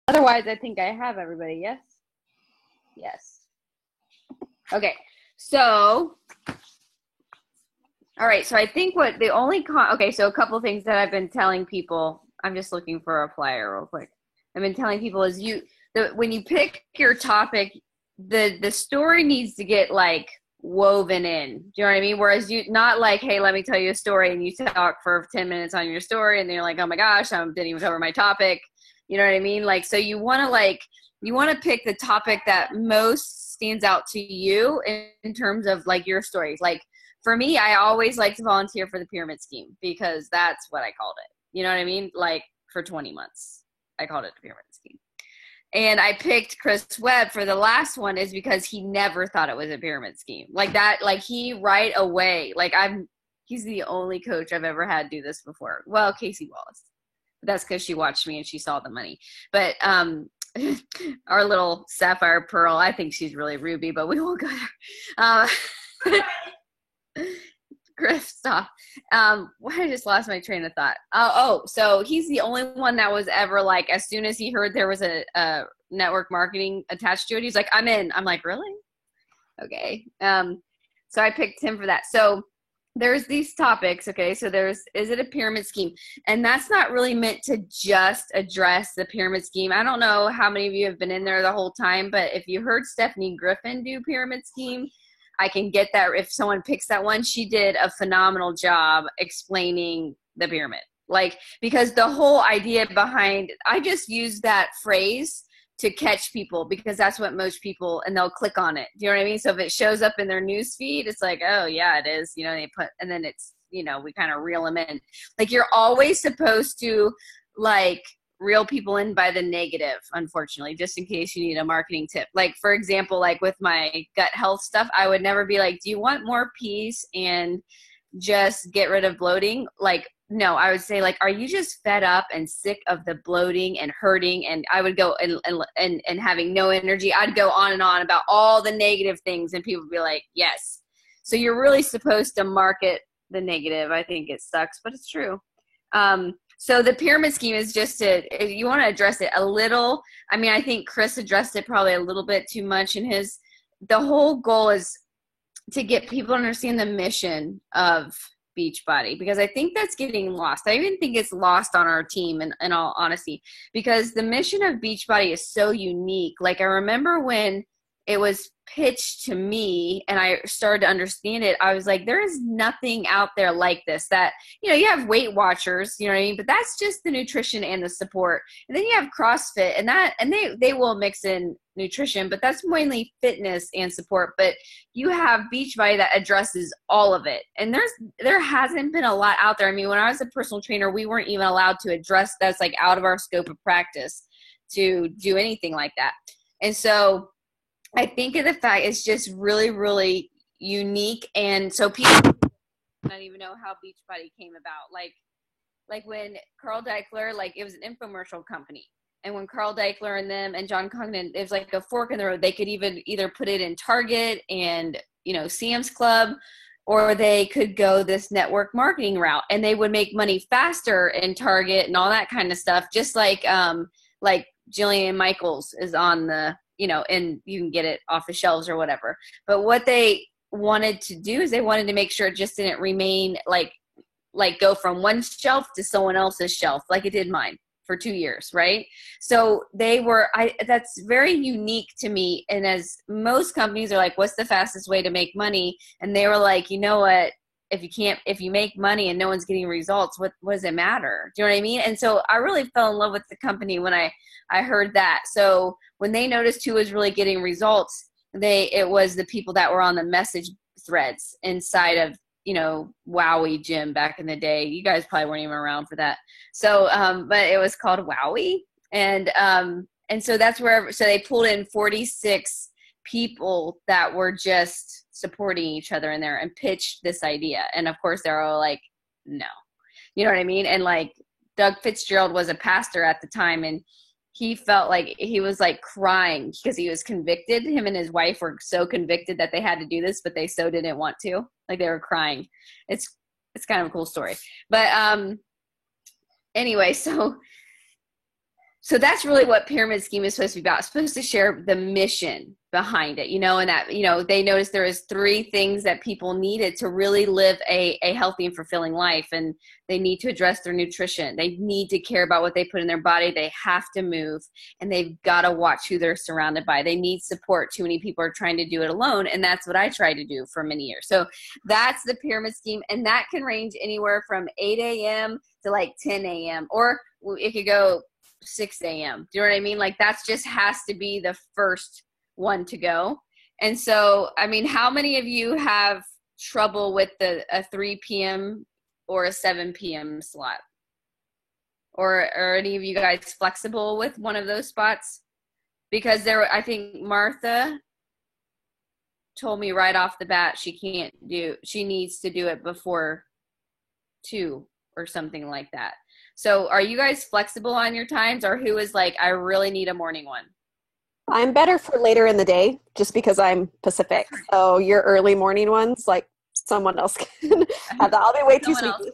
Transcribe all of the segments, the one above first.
Otherwise, I think I have everybody. Yes? Yes. Okay. So, all right. So I think what the only okay, so a couple of things that I've been telling people. I'm just looking for a flyer real quick. I've been telling people is when you pick your topic, the story needs to get like woven in. Do you know what I mean? Whereas you not like, hey, let me tell you a story, and you talk for 10 minutes on your story, and then you're like, oh my gosh, I didn't even cover my topic. You know what I mean? Like, so you want to pick the topic that most stands out to you in terms of like your stories. Like for me, I always like to volunteer for the pyramid scheme because that's what I called it. You know what I mean? Like for 20 months, I called it the pyramid scheme. And I picked Chris Webb for the last one is because he never thought it was a pyramid scheme. Like that, like he right away, like he's the only coach I've ever had do this before. Well, Casey Wallace. But that's because she watched me and she saw the money. But our little Sapphire Pearl, I think she's really Ruby, but we won't go there. Griff, stop. I just lost my train of thought. So he's the only one that was ever like, as soon as he heard there was a network marketing attached to it, he's like, I'm in. I'm like, really? Okay. So I picked him for that. So there's these topics. Okay. So is it a pyramid scheme? And that's not really meant to just address the pyramid scheme. I don't know how many of you have been in there the whole time, but if you heard Stephanie Griffin do pyramid scheme, I can get that if someone picks that one. She did a phenomenal job explaining the pyramid. Like, because the whole idea behind, I just use that phrase to catch people because that's what most people, and they'll click on it. Do you know what I mean? So if it shows up in their news feed, it's like, oh yeah, it is, you know, and then it's, you know, we kind of reel them in. Like you're always supposed to like reel people in by the negative, unfortunately, just in case you need a marketing tip. Like, for example, like with my gut health stuff, I would never be like, do you want more peace and just get rid of bloating? Like, no, I would say like, are you just fed up and sick of the bloating and hurting? And I would go and having no energy. I'd go on and on about all the negative things and people would be like, yes. So you're really supposed to market the negative. I think it sucks, but it's true. So the pyramid scheme is just you want to address it a little. I mean, I think Chris addressed it probably a little bit too much in the whole goal is to get people to understand the mission of Beachbody, because I think that's getting lost. I even think it's lost on our team in all honesty, because the mission of Beachbody is so unique. Like I remember when it was pitched to me and I started to understand it, I was like, there is nothing out there like this. That, you know, you have Weight Watchers, you know what I mean? But that's just the nutrition and the support. And then you have CrossFit and they will mix in nutrition, but that's mainly fitness and support. But you have Beachbody that addresses all of it. And there hasn't been a lot out there. I mean, when I was a personal trainer, we weren't even allowed to address that's like out of our scope of practice to do anything like that. And so I think of the fact it's just really, really unique. And so people don't even know how Beachbody came about. Like when Carl Deichler, like it was an infomercial company. And when Carl Deichler and them and John Congdon, it was like a fork in the road. They could either put it in Target and, you know, Sam's Club, or they could go this network marketing route and they would make money faster in Target and all that kind of stuff. Just like Jillian Michaels is on the, you know, and you can get it off the shelves or whatever. But what they wanted to do is they wanted to make sure it just didn't remain like go from one shelf to someone else's shelf like it did mine for 2 years, right? So that's very unique to me. And as most companies are like, what's the fastest way to make money? And they were like, you know what? If you make money and no one's getting results, what does it matter? Do you know what I mean? And so I really fell in love with the company when I heard that. So when they noticed who was really getting results, it was the people that were on the message threads inside of, you know, Wowie Gym back in the day. You guys probably weren't even around for that. So, but it was called Wowie. And so that's so they pulled in 46 people that were just supporting each other in there and pitched this idea. And of course they're all like, no, you know what I mean? And like Doug Fitzgerald was a pastor at the time, and he felt like he was like crying because he was convicted. Him and his wife were so convicted that they had to do this, but they so didn't want to. Like they were crying. It's kind of a cool story. But anyway, so So that's really what pyramid scheme is supposed to be about. It's supposed to share the mission behind it, and that, they noticed there is 3 things that people needed to really live a healthy and fulfilling life. And they need to address their nutrition. They need to care about what they put in their body. They have to move, and they've got to watch who they're surrounded by. They need support. Too many people are trying to do it alone. And that's what I tried to do for many years. So that's the pyramid scheme. And that can range anywhere from 8 a.m. to like 10 a.m. or it could go 6 a.m. Do you know what I mean? Like that's just has to be the first one to go. And so, I mean, how many of you have trouble with a 3 p.m. or a 7 p.m. slot? Or are any of you guys flexible with one of those spots? Because I think Martha told me right off the bat she needs to do it before 2 or something like that. So are you guys flexible on your times, or who is like, I really need a morning one? I'm better for later in the day just because I'm Pacific. So your early morning ones, like someone else can have that. I'll be way too sleepy.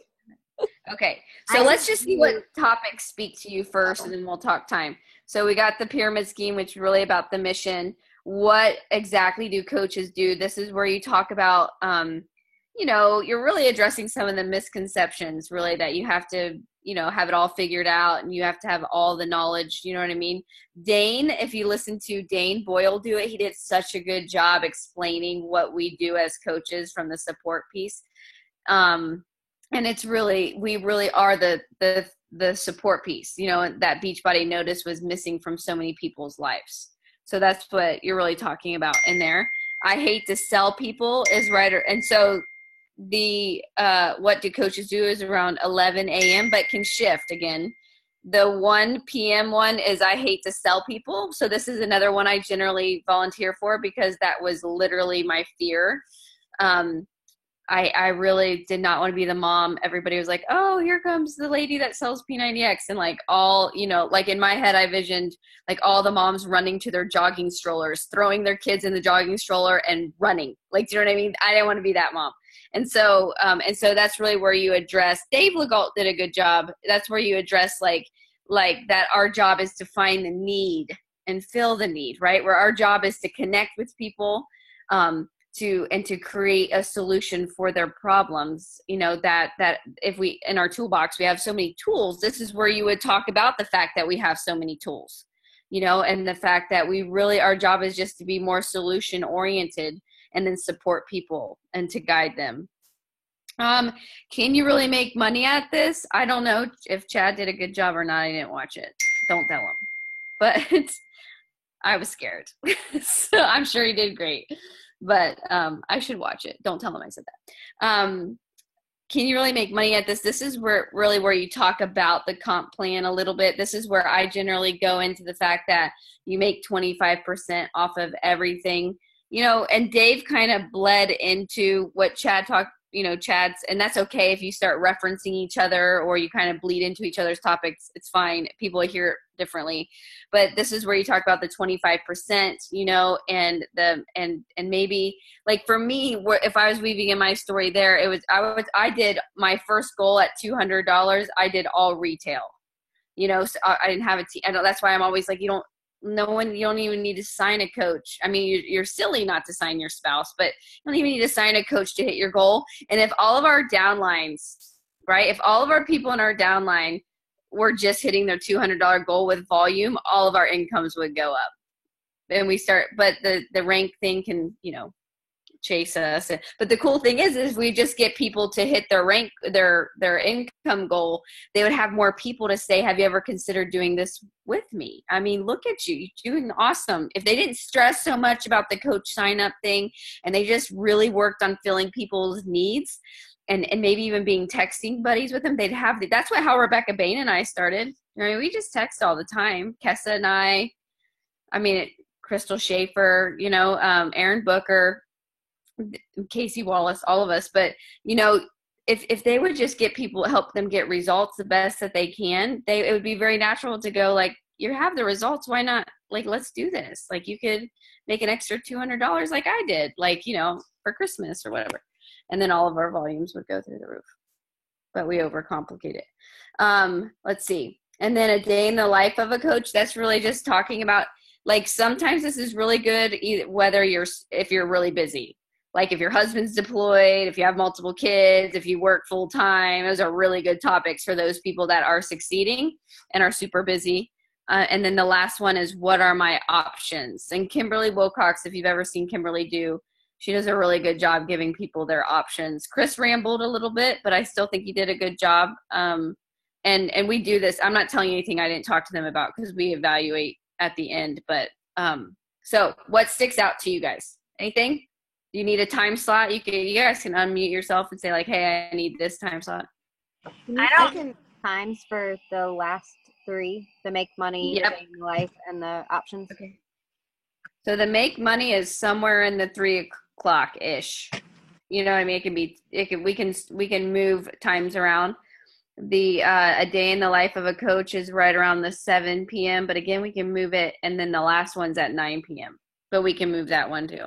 Okay. So let's just see what topics speak to you first, and then we'll talk time. So we got the pyramid scheme, which is really about the mission. What exactly do coaches do? This is where you talk about, you're really addressing some of the misconceptions really that you have to, have it all figured out, and you have to have all the knowledge. You know what I mean? Dane, if you listen to Dane Boyle do it, he did such a good job explaining what we do as coaches from the support piece. And it's really, we really are the support piece, that Beachbody notice was missing from so many people's lives. So that's what you're really talking about in there. I hate to sell people is right. And so the what do coaches do is around 11 a.m. but can shift again. The 1 p.m. one is I hate to sell people. So this is another one I generally volunteer for because that was literally my fear. I really did not want to be the mom. Everybody was like, oh, here comes the lady that sells P90X. And like all, like in my head, I visioned like all the moms running to their jogging strollers, throwing their kids in the jogging stroller and running. Like, do you know what I mean? I didn't want to be that mom. And so that's really where you address, Dave Legault did a good job. That's where you address like that our job is to find the need and fill the need, right? Where our job is to connect with people, to create a solution for their problems, that if we, in our toolbox, we have so many tools. This is where you would talk about the fact that we have so many tools, and the fact that we really, our job is just to be more solution oriented and then support people and to guide them. Can you really make money at this? I don't know if Chad did a good job or not. I didn't watch it. Don't tell him. But I was scared. So I'm sure he did great. But I should watch it. Don't tell him I said that. Can you really make money at this? This is where you talk about the comp plan a little bit. This is where I generally go into the fact that you make 25% off of everything. And Dave kind of bled into what Chad talked, Chad's, and that's okay if you start referencing each other or you kind of bleed into each other's topics. It's fine. People hear it differently. But this is where you talk about the 25%, and maybe like for me, if I was weaving in my story there, I did my first goal at $200. I did all retail, so I didn't have a team. I know that's why I'm always like, you don't even need to sign a coach. I mean, you're silly not to sign your spouse, but you don't even need to sign a coach to hit your goal. And if all of our downlines, right, if all of our people in our downline were just hitting their $200 goal with volume, all of our incomes would go up. And but the rank thing can, chase us. But the cool thing is we just get people to hit their rank, their income goal, they would have more people to say, have you ever considered doing this with me? I mean, look at you, you're doing awesome. If they didn't stress so much about the coach sign up thing and they just really worked on filling people's needs and maybe even being texting buddies with them, they'd have that's how Rebecca Bain and I started. I mean, we just text all the time. Kessa and I mean, Crystal Schaefer, Aaron Booker, Casey Wallace, all of us. But, if they would just get people, help them get results the best that they can, it would be very natural to go like, you have the results. Why not? Like, let's do this. Like you could make an extra $200 like I did, like, for Christmas or whatever. And then all of our volumes would go through the roof, but we overcomplicate it. Let's see. And then a day in the life of a coach, that's really just talking about, like, sometimes this is really good whether if you're really busy. Like if your husband's deployed, if you have multiple kids, if you work full time, those are really good topics for those people that are succeeding and are super busy. And then the last one is, what are my options? And Kimberly Wilcox, if you've ever seen Kimberly do, she does a really good job giving people their options. Chris rambled a little bit, but I still think he did a good job. And we do this. I'm not telling you anything I didn't talk to them about, because we evaluate at the end. But so what sticks out to you guys? Anything? You need a time slot? You guys can unmute yourself and say, like, hey, I need this time slot. I don't times for the last 3, the make money, Yep. the day in life, and the options. Okay. So the make money is somewhere in the 3 o'clock ish. You know what I mean? We can move times around. The a day in the life of a coach is right around the 7 p.m. But again, we can move it, and then the last one's at 9 p.m. But we can move that one too.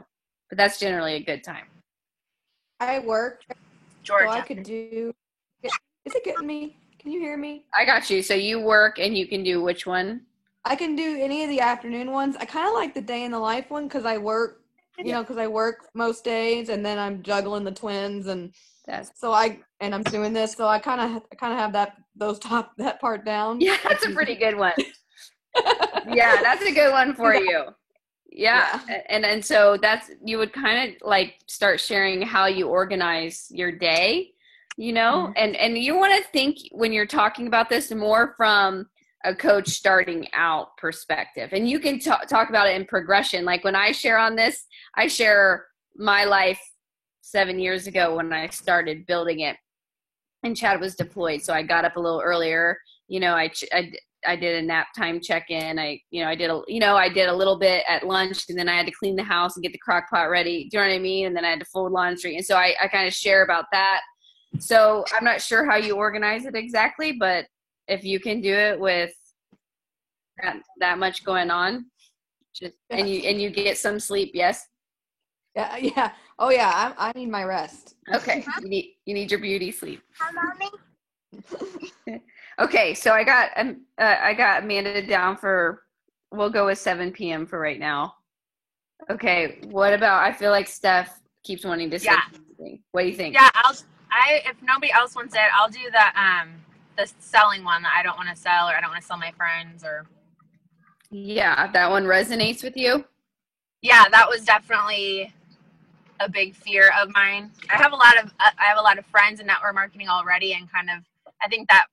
But that's generally a good time. I work, Georgia. so I could do. Is it getting me? Can you hear me? I got you. So you work, and you can do which one? I can do any of the afternoon ones. I kind of like the day in the life one because I work, because I work most days, and then I'm juggling the twins, and I'm doing this, so I kind of have that part down. Yeah, that's a pretty good one. Yeah, that's a good one for you. Yeah. And so you would kind of like start sharing how you organize your day, and you want to think when you're talking about this more from a coach starting out perspective. And you can talk about it in progression. Like when I share on this, I share my life 7 years ago when I started building it, and Chad was deployed. So I got up a little earlier, I did a nap time check-in. I did a little bit at lunch, and then I had to clean the house and get the crock pot ready. Do you know what I mean? And then I had to fold laundry. And so I kind of share about that. So I'm not sure how you organize it exactly, but if you can do it with that much going on, and you get some sleep, yes? Yeah. Oh yeah. I need my rest. Okay. You need your beauty sleep. Okay, so I got Amanda down for, we'll go with 7 p.m. for right now. Okay, what about, I feel like Steph keeps wanting to say something. What do you think? Yeah, if nobody else wants it, I'll do the selling one that I don't want to sell, or I don't want to sell my friends, or. Yeah, that one resonates with you? Yeah, that was definitely a big fear of mine. I have a lot of friends in network marketing already, and kind of, I think that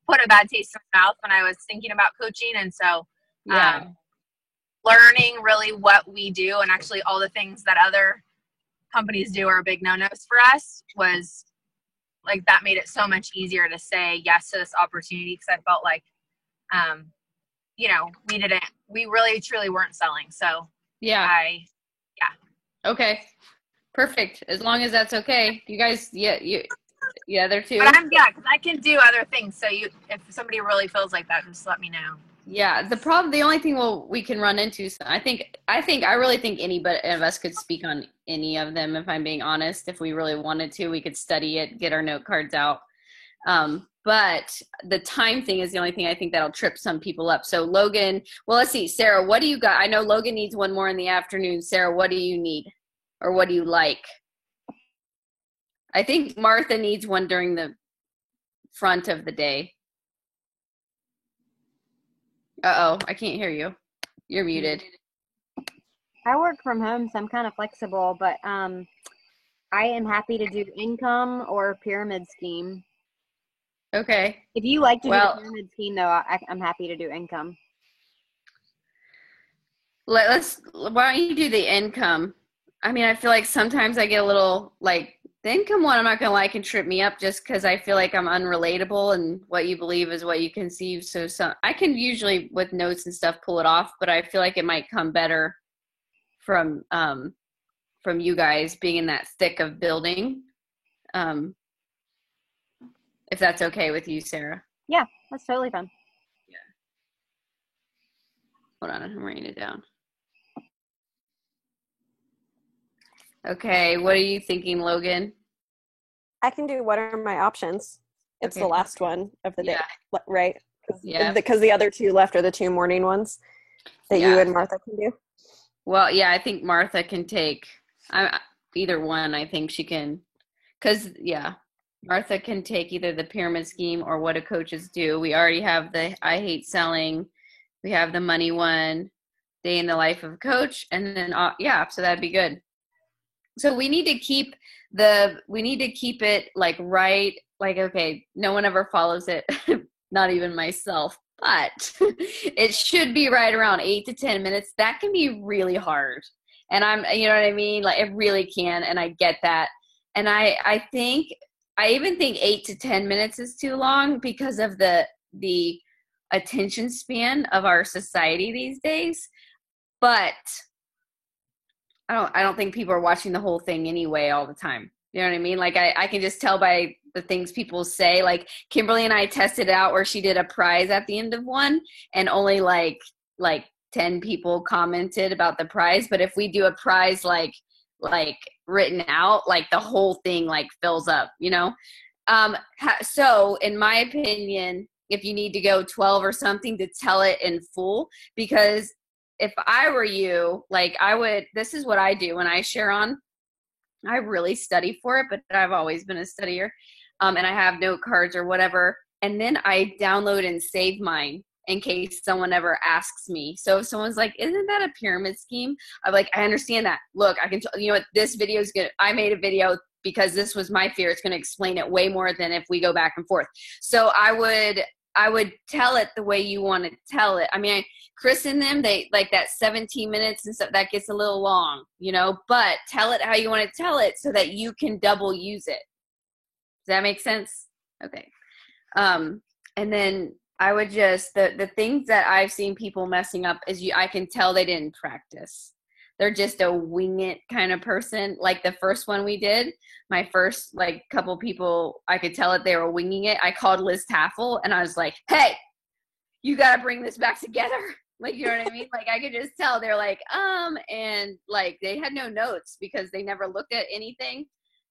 put a bad taste in my mouth when I was thinking about coaching. And so learning really what we do, and actually all the things that other companies do are big no-nos for us, was like, that made it so much easier to say yes to this opportunity, because I felt like we really truly weren't selling. So Okay, perfect. As long as that's okay. You guys, yeah, there too. But because I can do other things. So if somebody really feels like that, just let me know. Yeah, the only thing we can run into, I really think any of us could speak on any of them. If I'm being honest, if we really wanted to, we could study it, get our note cards out. But the time thing is the only thing I think that'll trip some people up. So Logan, well, let's see, Sarah, what do you got? I know Logan needs one more in the afternoon. Sarah, what do you need, or what do you like? I think Martha needs one during the front of the day. Uh-oh, I can't hear you. You're muted. I work from home, so I'm kind of flexible, but I am happy to do income or pyramid scheme. Okay. If you like to do the pyramid scheme, though, I'm happy to do income. Why don't you do the income? I mean, I feel like sometimes I get a little, like, the income one, I'm not going to lie, can trip me up just because I feel like I'm unrelatable, and what you believe is what you conceive. So I can usually, with notes and stuff, pull it off, but I feel like it might come better from you guys being in that thick of building. If that's okay with you, Sarah. Yeah, that's totally fine. Yeah. Hold on, I'm writing it down. Okay, what are you thinking, Logan? I can do what are my options. It's the last one of the day, right? Yeah. Because the other two left are the two morning ones that you and Martha can do. Well, yeah, I think Martha can take either one. I think she can, because Martha can take either the pyramid scheme or what do coaches do. We already have the I hate selling. We have the money one, day in the life of a coach, and then so that'd be good. So we need to keep it like right, like, okay, no one ever follows it, not even myself, but it should be right around 8 to 10 minutes. That can be really hard. And you know what I mean? Like, it really can. And I get that. And I even think 8 to 10 minutes is too long because of the attention span of our society these days. But I don't think people are watching the whole thing anyway all the time. You know what I mean? Like, I can just tell by the things people say. Like, Kimberly and I tested out where she did a prize at the end of one, and only like 10 people commented about the prize. But if we do a prize like written out, like, the whole thing like fills up, you know? So in my opinion, if you need to go 12 or something, to tell it in full, because if I were you, like, this is what I do when I share on. I really study for it, but I've always been a studier. And I have note cards or whatever. And then I download and save mine in case someone ever asks me. So if someone's like, isn't that a pyramid scheme? I'm like, I understand that. Look, I can, you know what, this video is good. I made a video because this was my fear. It's going to explain it way more than if we go back and forth. So I would tell it the way you want to tell it. I mean, I christen them, they like that 17 minutes and stuff, that gets a little long, you know, but tell it how you want to tell it so that you can double use it. Does that make sense? Okay. And then I would just, the things that I've seen people messing up is I can tell they didn't practice. They're just a wing it kind of person. Like the first one we did, my first like couple people, I could tell that they were winging it. I called Liz Taffel and I was like, hey, you got to bring this back together. Like, you know what I mean? Like, I could just tell they're like, and like they had no notes because they never looked at anything.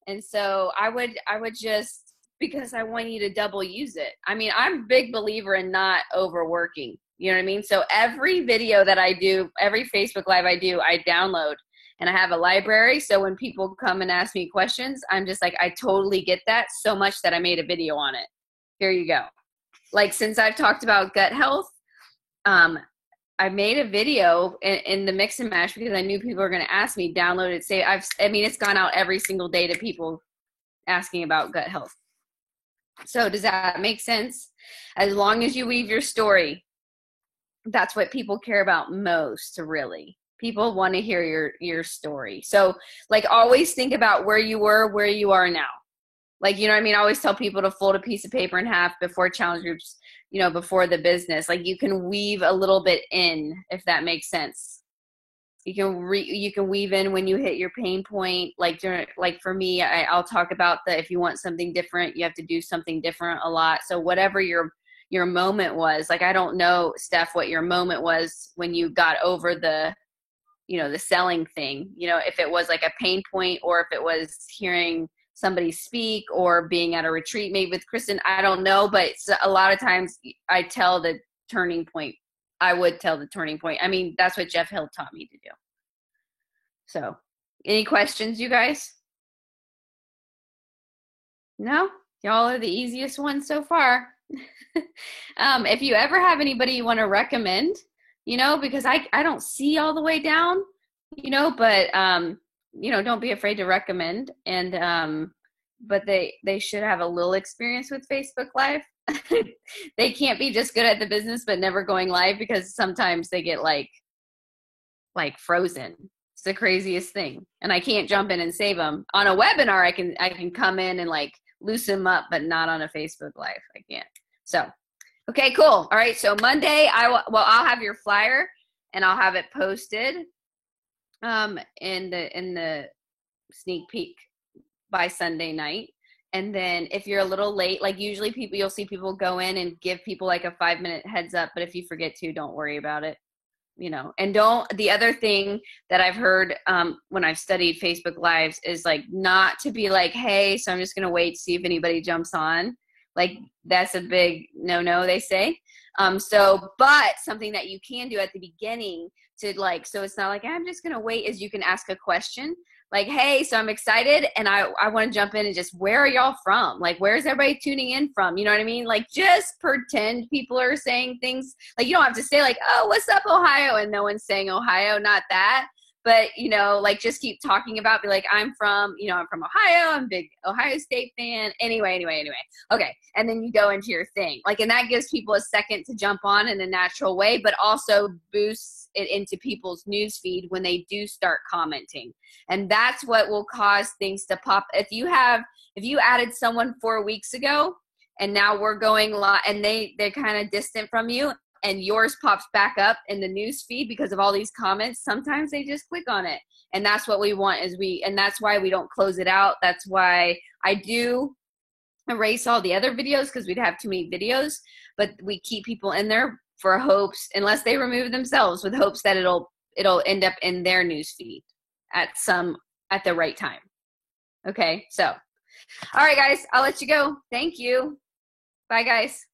And so I would just, because I want you to double use it. I mean, I'm a big believer in not overworking. You know what I mean? So every video that I do, every Facebook Live I do, I download and I have a library. So when people come and ask me questions, I'm just like, I totally get that so much that I made a video on it. Here you go. Like, since I've talked about gut health, I made a video in the mix and match because I knew people were going to ask me, download it, say, it's gone out every single day to people asking about gut health. So does that make sense? As long as you weave your story, that's what people care about most, really. People want to hear your story. So, like, always think about where you were, where you are now. Like, you know what I mean? I always tell people to fold a piece of paper in half before challenge groups, you know, before the business. Like, you can weave a little bit in, if that makes sense. You can weave in when you hit your pain point. Like, for me, I'll talk about if you want something different, you have to do something different a lot. So whatever your moment was, like, I don't know, Steph, what your moment was when you got over the selling thing, you know, if it was like a pain point or if it was hearing somebody speak or being at a retreat maybe with Kristen, I don't know, but a lot of times I tell the turning point. I would tell the turning point. I mean, that's what Jeff Hill taught me to do. So, any questions, you guys? No? Y'all are the easiest ones so far. If you ever have anybody you want to recommend, you know, because I don't see all the way down, you know, but, you know, don't be afraid to recommend. And, but they should have a little experience with Facebook Live. They can't be just good at the business, but never going live, because sometimes they get like frozen. It's the craziest thing. And I can't jump in and save them. On a webinar, I can come in and like loosen them up, but not on a Facebook Live. I can't. So, okay, cool. All right. So Monday, I'll have your flyer and I'll have it posted in the sneak peek by Sunday night. And then if you're a little late, like usually you'll see people go in and give people like a 5-minute heads up. But if you forget to, don't worry about it, you know. And the other thing that I've heard when I've studied Facebook Lives is like not to be like, hey, so I'm just going to wait to see if anybody jumps on. Like, that's a big no-no, they say. But something that you can do at the beginning to like, so it's not like, I'm just going to wait, is you can ask a question like, hey, so I'm excited and I want to jump in and just, where are y'all from? Like, where's everybody tuning in from? You know what I mean? Like, just pretend people are saying things. Like, you don't have to say like, oh, what's up, Ohio? And no one's saying Ohio, not that. But, you know, like, just keep talking about, be like, I'm from Ohio. I'm a big Ohio State fan. Anyway. Okay. And then you go into your thing. Like, and that gives people a second to jump on in a natural way, but also boosts it into people's news feed when they do start commenting. And that's what will cause things to pop. If you added someone 4 weeks ago and now we're going live and they're kind of distant from you, and yours pops back up in the news feed because of all these comments, sometimes they just click on it. And that's what we want and that's why we don't close it out. That's why I do erase all the other videos, because we'd have too many videos, but we keep people in there for hopes, unless they remove themselves, with hopes that it'll end up in their news feed at the right time. Okay. So, all right, guys, I'll let you go. Thank you. Bye, guys.